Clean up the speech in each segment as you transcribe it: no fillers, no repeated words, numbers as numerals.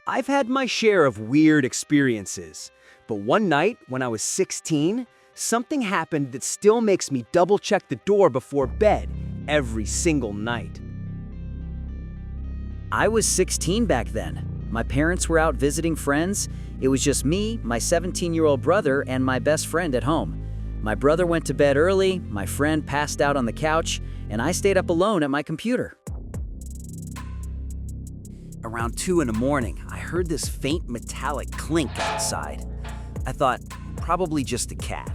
I've had my share of weird experiences, but one night when I was 16, something happened that still makes me double-check the door before bed every single night. I was 16 back then. My parents were out visiting friends. It was just me, my 17-year-old brother, and my best friend at home. My brother went to bed early, my friend passed out on the couch, and I stayed up alone at my computer. Around 2 in the morning, I heard this faint metallic clink outside. I thought, probably just a cat.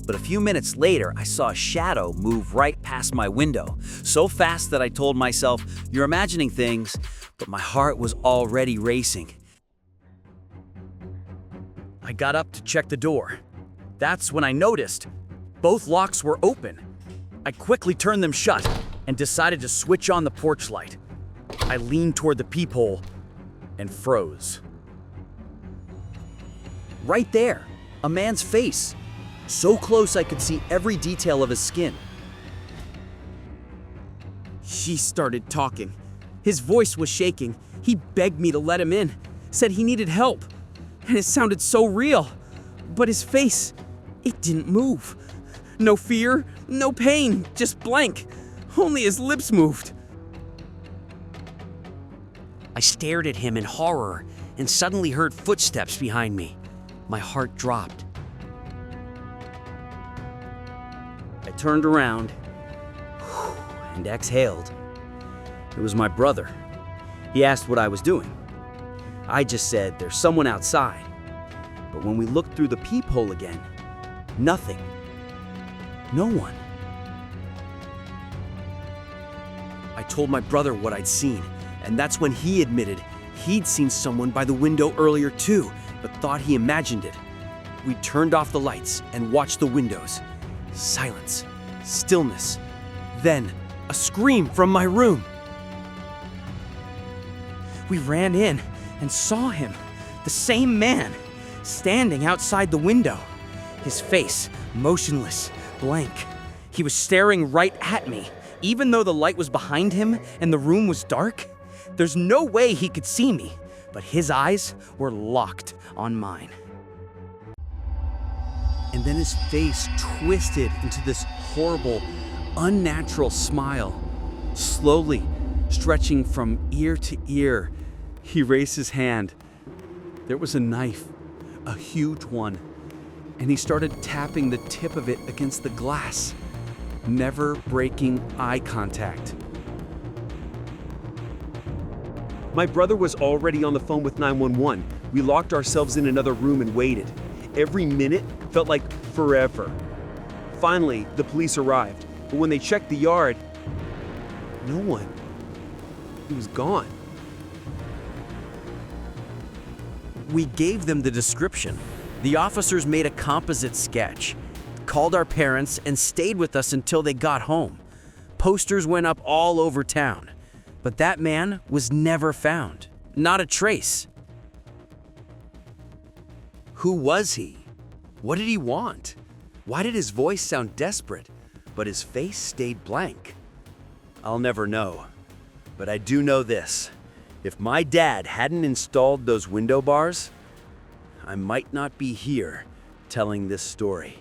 But a few minutes later, I saw a shadow move right past my window, so fast that I told myself, "You're imagining things," but my heart was already racing. I got up to check the door. That's when I noticed both locks were open. I quickly turned them shut and decided to switch on the porch light. I leaned toward the peephole and froze. Right there, a man's face. So close I could see every detail of his skin. He started talking. His voice was shaking. He begged me to let him in, said he needed help. And it sounded so real. But his face, it didn't move. No fear, no pain, just blank. Only his lips moved. I stared at him in horror and suddenly heard footsteps behind me. My heart dropped. I turned around and exhaled. It was my brother. He asked what I was doing. I just said, "There's someone outside." But when we looked through the peephole again, nothing. No one. I told my brother what I'd seen, and that's when he admitted he'd seen someone by the window earlier too, but thought he imagined it. We turned off the lights and watched the windows. Silence, stillness, then a scream from my room. We ran in and saw him, the same man, standing outside the window. His face motionless, blank. He was staring right at me, even though the light was behind him and the room was dark. There's no way he could see me, but his eyes were locked on mine. And then his face twisted into this horrible, unnatural smile, slowly stretching from ear to ear. He raised his hand. There was a knife, a huge one, and he started tapping the tip of it against the glass, never breaking eye contact. My brother was already on the phone with 911. We locked ourselves in another room and waited. Every minute felt like forever. Finally, the police arrived, but when they checked the yard, no one. He was gone. We gave them the description. The officers made a composite sketch, called our parents, and stayed with us until they got home. Posters went up all over town. But that man was never found. Not a trace. Who was he? What did he want? Why did his voice sound desperate, but his face stayed blank? I'll never know. But I do know this. If my dad hadn't installed those window bars, I might not be here telling this story.